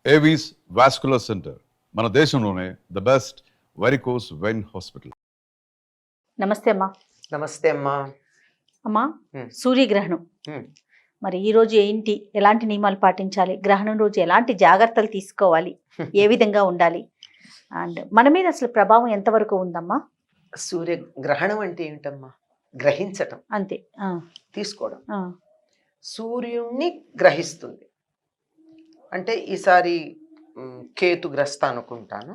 Avis vascular centre మన దేశంలోనే the best varicose vein hospital. నమస్తే అమ్మా. నమస్తే అమ్మా. అమ్మా, సూర్యగ్రహణం మరి ఈ రోజు ఏంటి, ఎలాంటి నియమాలు పాటించాలి, గ్రహణం రోజు ఎలాంటి జాగ్రత్తలు తీసుకోవాలి, ఏ విధంగా ఉండాలి, అండ్ మన మీద అసలు ప్రభావం ఎంతవరకు ఉందమ్మా? సూర్యగ్రహణం అంటే ఏంటమ్మా? గ్రహించటం, అంతే. తీసుకోవడం. సూర్యుణ్ణి గ్రహిస్తుంది అంటే ఈసారి కేతుగ్రస్త అనుకుంటాను.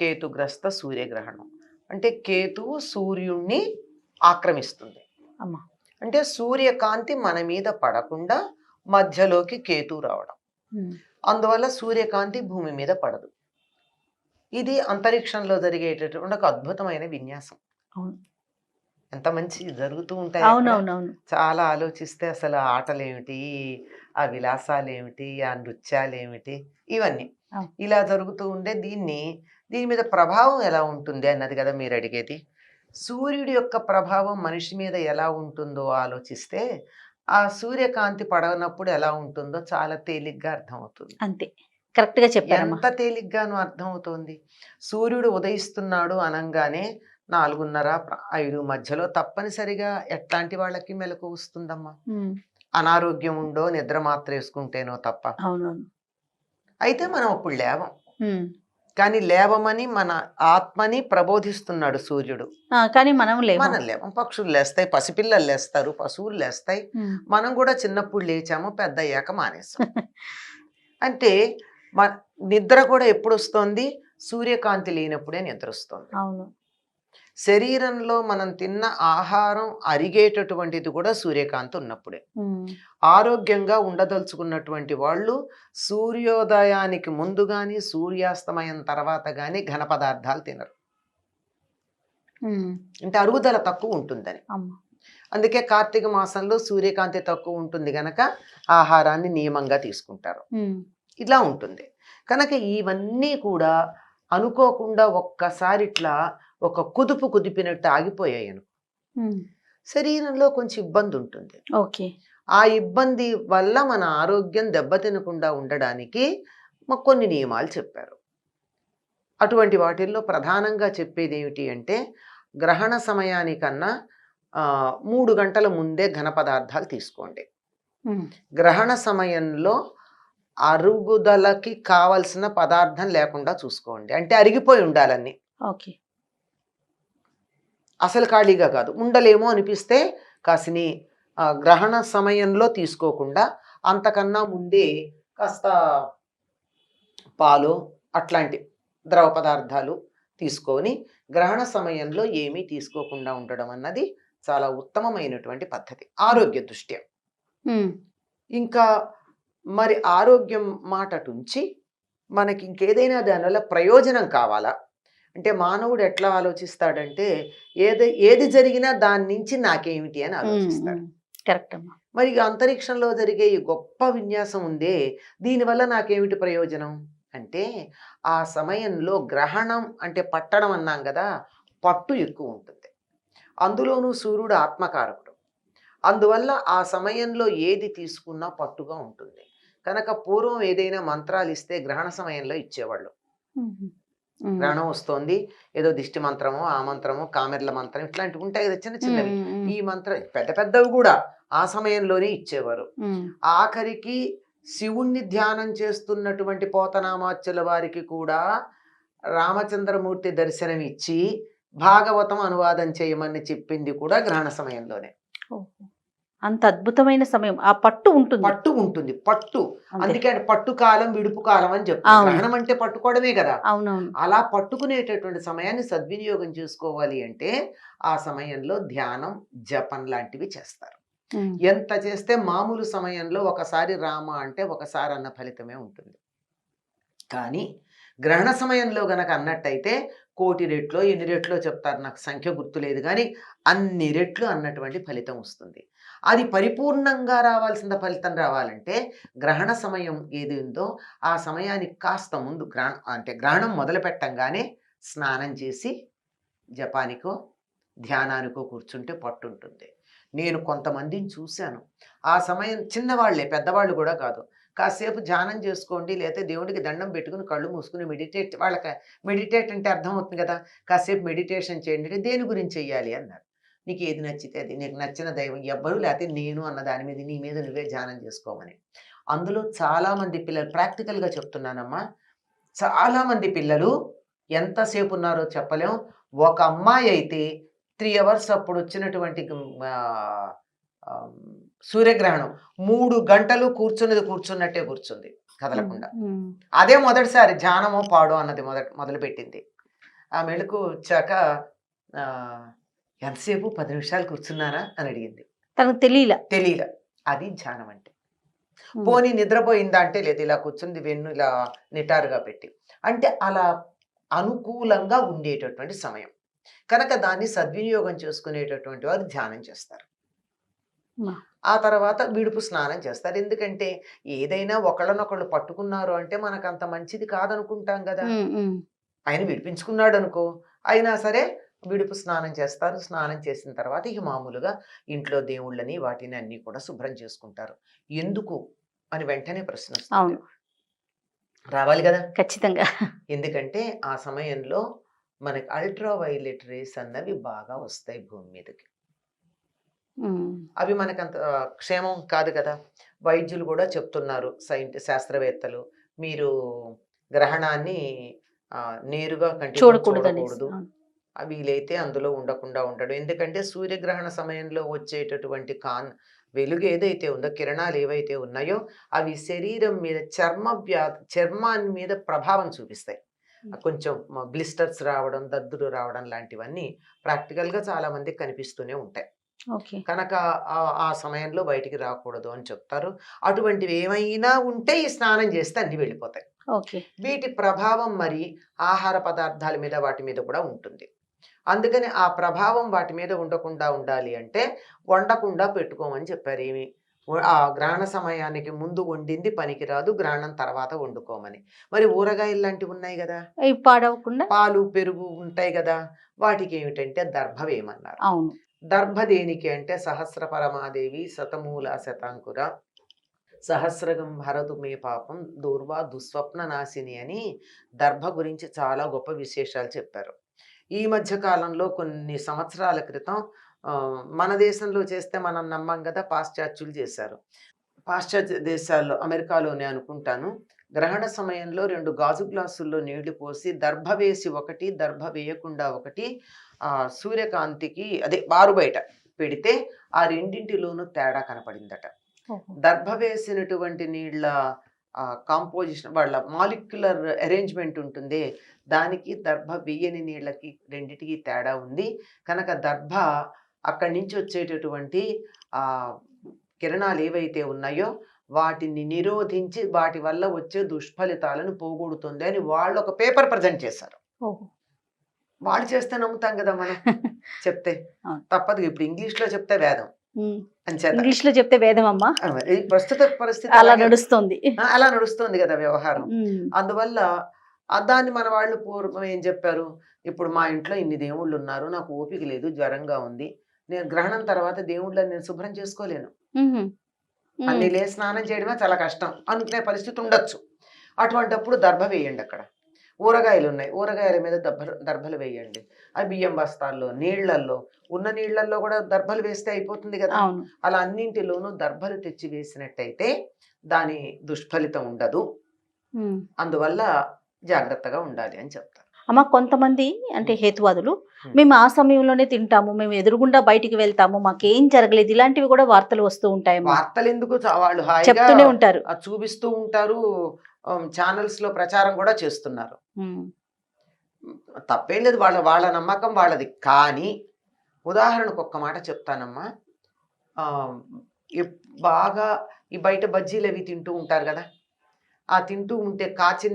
కేతుగ్రస్త సూర్యగ్రహణం అంటే కేతువు సూర్యుణ్ణి ఆక్రమిస్తుంది అమ్మా. అంటే సూర్యకాంతి మన మీద పడకుండా మధ్యలోకి కేతు రావడం, అందువల్ల సూర్యకాంతి భూమి మీద పడదు. ఇది అంతరిక్షంలో జరిగేటటువంటి ఒక అద్భుతమైన విన్యాసం. ఎంత మంచి జరుగుతూ ఉంటాయి. అవునవునవును. చాలా ఆలోచిస్తే అసలు ఆ ఆటలు ఏమిటి, ఆ విలాసాలు ఏమిటి, ఆ నృత్యాలు ఏమిటి, ఇవన్నీ ఇలా జరుగుతూ ఉండే దీని మీద ప్రభావం ఎలా ఉంటుంది అన్నది కదా మీరు అడిగేది. సూర్యుడి యొక్క ప్రభావం మనిషి మీద ఎలా ఉంటుందో ఆలోచిస్తే ఆ సూర్యకాంతి పడనప్పుడు ఎలా ఉంటుందో చాలా తేలిగ్గా అర్థమవుతుంది. అంతే, కరెక్ట్ గా చెప్పారు. ఎంత తేలిగ్గాను అర్థమవుతోంది. సూర్యుడు ఉదయిస్తున్నాడు అనగానే 4:30-5 మధ్యలో తప్పనిసరిగా ఎట్లాంటి వాళ్ళకి మెలకు వస్తుందమ్మా? అనారోగ్యం ఉండో నిద్ర మాత్రం వేసుకుంటేనో తప్ప. అయితే మనం అప్పుడు లేవం. కానీ లేవమని మన ఆత్మని ప్రబోధిస్తున్నాడు సూర్యుడు. కానీ మనం లేవం. పక్షులు లేస్తాయి, పసిపిల్లలు లేస్తారు, పశువులు లేస్తాయి. మనం కూడా చిన్నప్పుడు లేచాము, పెద్ద అయ్యాక మానేసాం. అంటే మన నిద్ర కూడా ఎప్పుడు వస్తుంది? సూర్యకాంతి లేనప్పుడే నిద్ర వస్తుంది. శరీరంలో మనం తిన్న ఆహారం అరిగేటటువంటిది కూడా సూర్యకాంతి ఉన్నప్పుడే. ఆరోగ్యంగా ఉండదలుచుకున్నటువంటి వాళ్ళు సూర్యోదయానికి ముందు గాని సూర్యాస్తమయం తర్వాత గాని ఘన పదార్థాలు తినరు. అంటే అరుగుదల తక్కువ ఉంటుందని. అందుకే కార్తీక మాసంలో సూర్యకాంతి తక్కువ ఉంటుంది గనక ఆహారాన్ని నియమంగా తీసుకుంటారు. ఇలా ఉంటుంది కనుక ఇవన్నీ కూడా అనుకోకుండా ఒక్కసారి ఇట్లా ఒక కుదిపినట్టు ఆగిపోయాయి. శరీరంలో కొంచెం ఇబ్బంది ఉంటుంది. ఆ ఇబ్బంది వల్ల మన ఆరోగ్యం దెబ్బతినకుండా ఉండడానికి కొన్ని నియమాలు చెప్పారు. అటువంటి వాటిల్లో ప్రధానంగా చెప్పేది ఏమిటి అంటే, గ్రహణ సమయానికన్నా 3 గంటల ముందే ఘన పదార్థాలు తీసుకోండి. గ్రహణ సమయంలో అరుగుదలకి కావలసిన పదార్థం లేకుండా చూసుకోండి. అంటే అరిగిపోయి ఉండాలన్నీ. అసలు ఖాళీగా కాదు. ఉండలేమో అనిపిస్తే కాసిని గ్రహణ సమయంలో తీసుకోకుండా అంతకన్నా ముందే కాస్త పాలు అట్లాంటి ద్రవ పదార్థాలు తీసుకొని గ్రహణ సమయంలో ఏమీ తీసుకోకుండా ఉండడం అన్నది చాలా ఉత్తమమైనటువంటి పద్ధతి ఆరోగ్య దృష్ట్యా. ఇంకా మరి ఆరోగ్యం మాటటుంచి మనకి ఇంకేదైనా దానివల్ల ప్రయోజనం కావాలా అంటే మానవుడు ఎట్లా ఆలోచిస్తాడంటే ఏది జరిగినా దాని నుంచి నాకేమిటి అని ఆలోచిస్తాడు. కరెక్ట్ అమ్మా. మరి అంతరిక్షంలో జరిగే ఈ గొప్ప విన్యాసం ఉందే, దీనివల్ల నాకేమిటి ప్రయోజనం అంటే, ఆ సమయంలో గ్రహణం అంటే పట్టడం అన్నాం కదా, పట్టు ఎక్కువ ఉంటుంది. అందులోనూ సూర్యుడు ఆత్మకారకుడు. అందువల్ల ఆ సమయంలో ఏది తీసుకున్నా పట్టుగా ఉంటుంది. కనుక పూర్వం ఏదైనా మంత్రాలు ఇస్తే గ్రహణ సమయంలో ఇచ్చేవాళ్ళు. గ్రహణం వస్తోంది, ఏదో దిష్టి మంత్రము, ఆ మంత్రము, కామెర్ల మంత్రం ఇట్లాంటివి ఉంటాయి కదా చిన్న చిన్నవి. ఈ మంత్రం పెద్ద పెద్దవి కూడా ఆ సమయంలోనే ఇచ్చేవారు. ఆఖరికి శివుణ్ణి ధ్యానం చేస్తున్నటువంటి పోతనామాచ్యుల వారికి కూడా రామచంద్రమూర్తి దర్శనం ఇచ్చి భాగవతం అనువాదం చేయమని చెప్పింది కూడా గ్రహణ సమయంలోనే. అంత అద్భుతమైన సమయం. ఆ పట్టు ఉంటుంది. పట్టు అందుకే పట్టు కాలం, విడుపు కాలం అని చెప్తారు. గ్రహణం అంటే పట్టుకోవడమే కదా. అలా పట్టుకునేటటువంటి సమయాన్ని సద్వినియోగం చేసుకోవాలి అంటే ఆ సమయంలో ధ్యానం, జపం లాంటివి చేస్తారు. ఎంత చేస్తే మామూలు సమయంలో ఒకసారి రామ అంటే ఒకసారి అన్న ఫలితమే ఉంటుంది. కానీ గ్రహణ సమయంలో గనక అన్నట్టయితే 1,000,000 రెట్లో 8 రెట్లో చెప్తారు, నాకు సంఖ్య గుర్తులేదు, కానీ అన్ని రెట్లు అన్నటువంటి ఫలితం వస్తుంది. అది పరిపూర్ణంగా రావాల్సిన ఫలితం రావాలంటే గ్రహణ సమయం ఏది ఉందో ఆ సమయానికి కాస్త ముందు గ్రహణం మొదలు పెట్టంగానే స్నానం చేసి జపానికో ధ్యానానికో కూర్చుంటే పట్టుంటుంది. నేను కొంతమందిని చూశాను, ఆ సమయం చిన్నవాళ్లే, పెద్దవాళ్ళు కూడా కాదు, కాసేపు ధ్యానం చేసుకోండి, లేకపోతే దేవుడికి దండం పెట్టుకుని కళ్ళు మూసుకుని వాళ్ళకి మెడిటేట్ అంటే అర్థమవుతుంది కదా, కాసేపు మెడిటేషన్ చేయండి అంటే దేని గురించి చెయ్యాలి అన్నారు. నీకు ఏది నచ్చితే అది, నీకు నచ్చిన దైవం ఎవ్వరు లేకపోతే నేను అన్న దాని మీద నీ మీద నువ్వే ధ్యానం చేసుకోమని. అందులో చాలామంది పిల్లలు ప్రాక్టికల్గా చెప్తున్నానమ్మా, చాలామంది పిల్లలు ఎంతసేపు ఉన్నారో చెప్పలేం. ఒక అమ్మాయి అయితే 3 అవర్స్ అప్పుడు వచ్చినటువంటి సూర్యగ్రహణం 3 గంటలు కూర్చున్నట్టే కూర్చుంది కదలకుండా. అదే మొదటిసారి ధ్యానమో పాడో అన్నది మొదలుపెట్టింది. ఆ మెళుకు వచ్చాక ఎంతసేపు 10 నిమిషాలు కూర్చున్నానా అని అడిగింది. తనకు తెలియలే. అది ధ్యానం అంటే. పోనీ నిద్రపోయిందా అంటే లేదు, ఇలా కూర్చుంది వెన్ను ఇలా నిటారుగా పెట్టి, అంటే అలా అనుకూలంగా ఉండేటటువంటి సమయం కనుక దాన్ని సద్వినియోగం చేసుకునేటటువంటి వారు ధ్యానం చేస్తారు. ఆ తర్వాత విడుపు స్నానం చేస్తారు. ఎందుకంటే ఏదైనా ఒకళ్ళనొకళ్ళు పట్టుకున్నారు అంటే మనకు అంత మంచిది కాదనుకుంటాం కదా. ఆయన విడిపించుకున్నాడు అనుకో, అయినా సరే విడుపు స్నానం చేస్తారు. స్నానం చేసిన తర్వాత ఇక మామూలుగా ఇంట్లో దేవుళ్ళని వాటిని అన్ని కూడా శుభ్రం చేసుకుంటారు. ఎందుకు అని వెంటనే ప్రశ్న వస్తుంది. రావాలి కదా ఖచ్చితంగా. ఎందుకంటే ఆ సమయంలో మనకి అల్ట్రా వైలెట్ రేస్ అన్నవి బాగా వస్తాయి భూమి మీదకి. అవి మనకంత క్షేమం కాదు కదా. వైద్యులు కూడా చెప్తున్నారు, శాస్త్రవేత్తలు, మీరు గ్రహణాన్ని నేరుగా చూడకూడదు, వీలైతే అందులో ఉండకుండా ఉండడు. ఎందుకంటే సూర్యగ్రహణ సమయంలో వచ్చేటటువంటి వెలుగు ఏదైతే ఉందో, కిరణాలు ఏవైతే ఉన్నాయో అవి శరీరం మీద చర్మాన్ని మీద ప్రభావం చూపిస్తాయి. కొంచెం బ్లిస్టర్స్ రావడం, దద్దులు రావడం లాంటివన్నీ ప్రాక్టికల్గా చాలా మందికి కనిపిస్తూనే ఉంటాయి. కనుక ఆ సమయంలో బయటికి రాకూడదు అని చెప్తారు. అటువంటివి ఏమైనా ఉంటే ఈ స్నానం చేస్తే అన్ని వెళ్ళిపోతాయి. వీటి ప్రభావం మరి ఆహార పదార్థాల మీద వాటి మీద కూడా ఉంటుంది. అందుకని ఆ ప్రభావం వాటి మీద ఉండకుండా ఉండాలి అంటే వండకుండా పెట్టుకోమని చెప్పారు. ఏమి ఆ గ్రహణ సమయానికి ముందు వండింది పనికిరాదు, గ్రహణం తర్వాత వండుకోమని. మరి ఊరగాయలు లాంటివి ఉన్నాయి కదా, పాడవకుండా పాలు పెరుగు ఉంటాయి కదా, వాటికి ఏమిటంటే దర్భ వేయమన్నారు. దర్భ దేనికి అంటే సహస్ర పరమాదేవి శతమూల శతాంకుర సహస్రగం భరతు మే పాపం దూర్వా దుస్వప్న నాశిని అని దర్భ గురించి చాలా గొప్ప విశేషాలు చెప్పారు. ఈ మధ్య కాలంలో కొన్ని సంవత్సరాల క్రితం మన దేశంలో చేస్తే మనం నమ్మం కదా, పాశ్చాత్యులు చేశారు. పాశ్చాత్య దేశాల్లో, అమెరికాలోనే అనుకుంటాను, గ్రహణ సమయంలో 2 గాజు గ్లాసుల్లో నీళ్లు పోసి దర్భ వేసి ఒకటి, దర్భ వేయకుండా ఒకటి సూర్యకాంతికి అదే బారు బయట పెడితే ఆ రెండింటిలోనూ తేడా కనపడిందట. దర్భ వేసినటువంటి నీళ్ళ కాంపోజిషన్, వాళ్ళ మాలిక్యులర్ అరేంజ్మెంట్ ఉంటుంది, దానికి దర్భ వేయని నీళ్ళకి రెండిటికి తేడా ఉంది. కనుక దర్భ అక్కడి నుంచి వచ్చేటటువంటి కిరణాలు ఏవైతే ఉన్నాయో వాటిని నిరోధించి వాటి వల్ల వచ్చే దుష్ఫలితాలను పోగొడుతుంది అని వాళ్ళు ఒక పేపర్ ప్రజెంట్ చేశారు. వాళ్ళు చేస్తే నమ్ముతాం కదా మనం, చెప్తే తప్పదు. ఇప్పుడు ఇంగ్లీష్ లో చెప్తే వేదం, ఇంగ్లీష్ లో చెప్తే వేదం అమ్మా. ప్రస్తుత పరిస్థితి అలా నడుస్తుంది కదా వ్యవహారం. అందువల్ల దాన్ని మన వాళ్ళు పూర్వం ఏం చెప్పారు, ఇప్పుడు మా ఇంట్లో ఇన్ని దేవుళ్ళు ఉన్నారు, నాకు ఓపిక లేదు, జ్వరంగా ఉంది, నేను గ్రహణం తర్వాత దేవుళ్ళని నేను శుభ్రం చేసుకోలేను, అన్ని లే స్నానం చేయడమే చాలా కష్టం అనుకునే పరిస్థితి ఉండొచ్చు. అటువంటప్పుడు దర్భ వేయండి. అక్కడ ఊరగాయలు ఉన్నాయి, ఊరగాయల మీద దర్భలు వేయండి. అవి బియ్యం బస్తాల్లో, నీళ్లల్లో, ఉన్న నీళ్లల్లో కూడా దర్భలు వేస్తే అయిపోతుంది కదా. అలా అన్నింటిలోనూ దర్భలు తెచ్చి వేసినట్టయితే దాని దుష్ఫలితం ఉండదు. అందువల్ల జాగ్రత్తగా ఉండాలి అని చెప్తారు. అమ్మ, కొంతమంది అంటే హేతువాదులు, మేము ఆ సమయంలోనే తింటాము, మేము ఎదురుగుండా బయటికి వెళ్తాము, మాకేం జరగలేదు, ఇలాంటివి కూడా వార్తలు వస్తూ ఉంటాయి. వార్తలు ఎందుకు, వాళ్ళు చెప్తూనే ఉంటారు, చూపిస్తూ ఉంటారు, ఛానల్స్ లో ప్రచారం కూడా చేస్తున్నారు. తప్పేం లేదు, వాళ్ళ నమ్మకం వాళ్ళది. కానీ ఉదాహరణకు ఒక్క మాట చెప్తానమ్మా, బాగా ఈ బయట బజ్జీలు అవి తింటూ ఉంటారు కదా, ఆ తింటూ ఉంటే కాచిన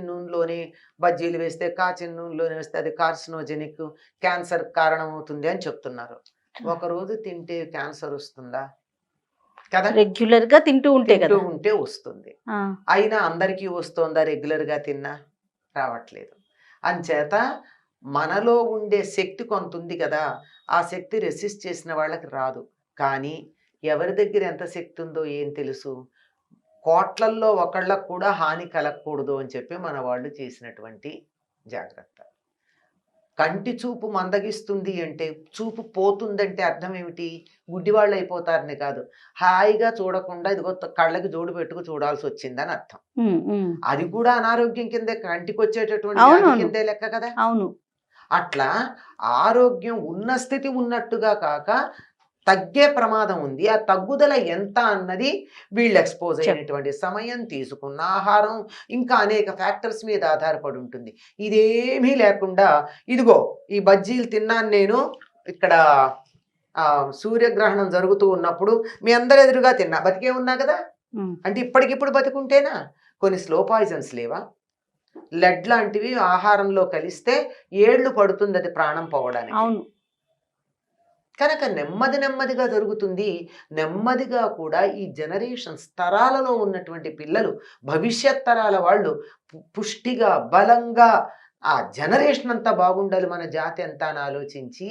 నూనెలోనే బజ్జీలు వేస్తే, కాచిన నూనెలోనే వేస్తే అది కార్సినోజెనిక్, క్యాన్సర్ కారణమవుతుంది అని చెప్తున్నారు. ఒకరోజు తింటే క్యాన్సర్ వస్తుందా? కదా, రెగ్యులర్ గా తింటూ ఉంటే వస్తుంది. అయినా అందరికీ వస్తుందా? రెగ్యులర్ గా తిన్నా రావట్లేదు. అంచేత మనలో ఉండే శక్తి కొంత ఉంది కదా, ఆ శక్తి రెసిస్ట్ చేసిన వాళ్ళకి రాదు. కానీ ఎవరి దగ్గర ఎంత శక్తి ఉందో ఏం తెలుసు? కోట్లల్లో ఒకళ్ళకు కూడా హాని కలగకూడదు అని చెప్పి మన వాళ్ళు చేసినటువంటి జాగ్రత్త. కంటి చూపు మందగిస్తుంది అంటే, చూపు పోతుందంటే అర్థం ఏమిటి? గుడ్డివాళ్ళు అయిపోతారని కాదు, హాయిగా చూడకుండా ఇదిగో కళ్ళకి జోడు పెట్టుకు చూడాల్సి వచ్చిందని అర్థం. అది కూడా అనారోగ్యం కిందే, కంటికి వచ్చేటటువంటి వ్యాధి కిందే లెక్క కదా. అవును. అట్లా ఆరోగ్యం ఉన్న స్థితి ఉన్నట్టుగా కాక తగ్గే ప్రమాదం ఉంది. ఆ తగ్గుదల ఎంత అన్నది వీళ్ళు ఎక్స్పోజ్ అయినటువంటి సమయం, తీసుకున్న ఆహారం, ఇంకా అనేక ఫ్యాక్టర్స్ మీద ఆధారపడి ఉంటుంది. ఇదేమీ లేకుండా ఇదిగో ఈ బజ్జీలు తిన్నాను నేను ఇక్కడ సూర్యగ్రహణం జరుగుతూ ఉన్నప్పుడు మీ అందరు ఎదురుగా తిన్నా, బతికే ఉన్నా కదా. అంటే ఇప్పటికిప్పుడు బతుకుంటేనా? కొన్ని స్లో పాయిజన్స్ లేవా? లెడ్ లాంటివి ఆహారంలో కలిస్తే ఏళ్ళు పడుతుంది అది ప్రాణం పోవడానికి. అవును. కనుక నెమ్మదిగా జరుగుతుంది. నెమ్మదిగా కూడా ఈ జనరేషన్స్ తరాలలో ఉన్నటువంటి పిల్లలు, భవిష్యత్ తరాల వాళ్ళు పుష్టిగా, బలంగా, ఆ జనరేషన్ అంతా బాగుండాలి, మన జాతి అంతా అని ఆలోచించి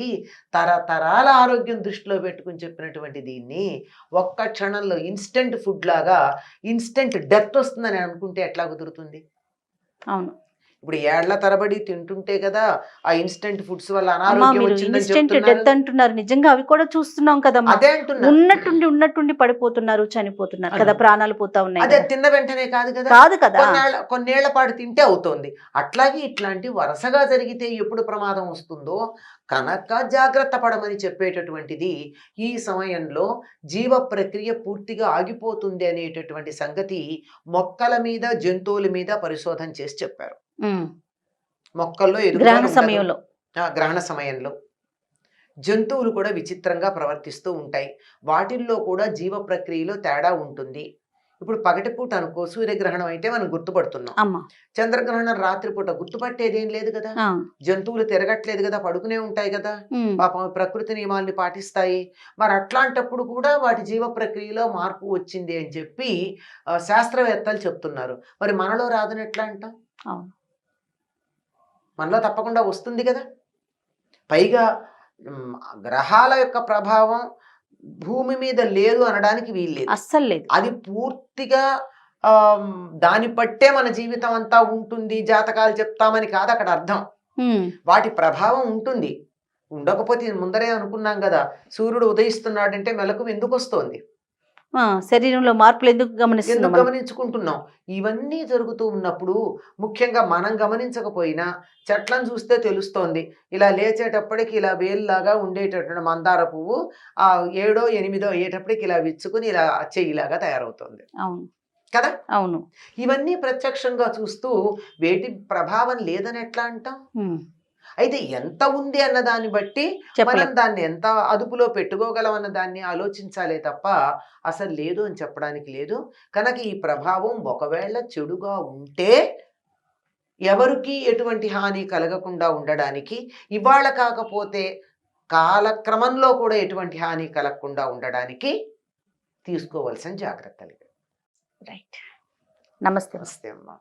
తరతరాల ఆరోగ్యం దృష్టిలో పెట్టుకుని చెప్పినటువంటి దీన్ని ఒక్క క్షణంలో ఇన్స్టెంట్ ఫుడ్ లాగా ఇన్స్టెంట్ డెత్ వస్తుందని అనుకుంటే ఎట్లా కుదురుతుంది? అవును. ఇప్పుడు ఏళ్ల తరబడి తింటుంటే కదా ఆ ఇన్స్టెంట్ ఫుడ్స్ వల్ల అనారోగ్యం వచ్చిందని ఇన్స్టెంట్ చెప్తున్నారు. డెత్ అంటున్నారు, నిజంగా అవి కూడా చూస్తున్నాం కదా. అదే అంటున్నా, ఉన్నట్టుండి పడిపోతున్నారు, చనిపోతున్నారు కదా, ప్రాణాలు పోతా ఉన్నాయి. అదే తిన్న వెంటనే కాదు కదా, కాదు కదా, కొన్నేళ్ల పాటు తింటే అవుతోంది. అట్లాగే ఇట్లాంటి వరుసగా జరిగితే ఎప్పుడు ప్రమాదం వస్తుందో కనుక జాగ్రత్త పడమని చెప్పేటటువంటిది. ఈ సమయంలో జీవ ప్రక్రియ పూర్తిగా ఆగిపోతుంది అనేటటువంటి సంగతి మొక్కల మీద, జంతువుల మీద పరిశోధన చేసి చెప్పారు. మొక్కల్లో గ్రహణ సమయంలో జంతువులు కూడా విచిత్రంగా ప్రవర్తిస్తూ ఉంటాయి. వాటిల్లో కూడా జీవ ప్రక్రియలో తేడా ఉంటుంది. ఇప్పుడు పగటిపూట అనుకో సూర్యగ్రహణం అయితే మనం గుర్తుపడుతున్నాం, చంద్రగ్రహణం రాత్రిపూట గుర్తుపట్టేదేం లేదు కదా. జంతువులు తిరగట్లేదు కదా, పడుకునే ఉంటాయి కదా, పాపం ప్రకృతి నియమాల్ని పాటిస్తాయి. మరి అట్లాంటప్పుడు కూడా వాటి జీవ ప్రక్రియలో మార్పు వచ్చింది అని చెప్పి శాస్త్రవేత్తలు చెప్తున్నారు. మరి మనలో రాదని ఎట్లా అంటాం? మనలో తప్పకుండా వస్తుంది కదా. పైగా గ్రహాల యొక్క ప్రభావం భూమి మీద లేదు అనడానికి వీల్లేదు, అస్సలు లేదు. అది పూర్తిగా దాన్ని బట్టే మన జీవితం అంతా ఉంటుంది, జాతకాలు చెప్తామని కాదు అక్కడ అర్థం. వాటి ప్రభావం ఉంటుంది. ఉండకపోతే ముందరే అనుకున్నాం కదా, సూర్యుడు ఉదయిస్తున్నాడంటే మెలకు ఎందుకు వస్తోంది? శరీరంలో మార్పులు ఎందుకు గమనించుకుంటున్నాం? ఇవన్నీ జరుగుతూ ఉన్నప్పుడు ముఖ్యంగా మనం గమనించకపోయినా చెట్లను చూస్తే తెలుస్తోంది. ఇలా లేచేటప్పటికి ఇలా వేలులాగా ఉండేటటువంటి మందార పువ్వు 7ో 8ో అయ్యేటప్పటికి ఇలా విచ్చుకుని ఇలా చెయ్యిలాగా తయారవుతుంది కదా. అవును. ఇవన్నీ ప్రత్యక్షంగా చూస్తూ వేటి ప్రభావం లేదని ఎట్లా అంటాం? అయితే ఎంత ఉంది అన్న దాన్ని బట్టి మనం దాన్ని ఎంత అదుపులో పెట్టుకోగలం అన్న దాన్ని ఆలోచించాలే తప్ప అసలు లేదు అని చెప్పడానికి లేదు. కనుక ఈ ప్రభావం ఒకవేళ చెడుగా ఉంటే ఎవరికి ఎటువంటి హాని కలగకుండా ఉండడానికి, ఇవాళ కాకపోతే కాలక్రమంలో కూడా ఎటువంటి హాని కలగకుండా ఉండడానికి తీసుకోవాల్సిన జాగ్రత్తలు. రైట్. నమస్తే. నమస్తే అమ్మా.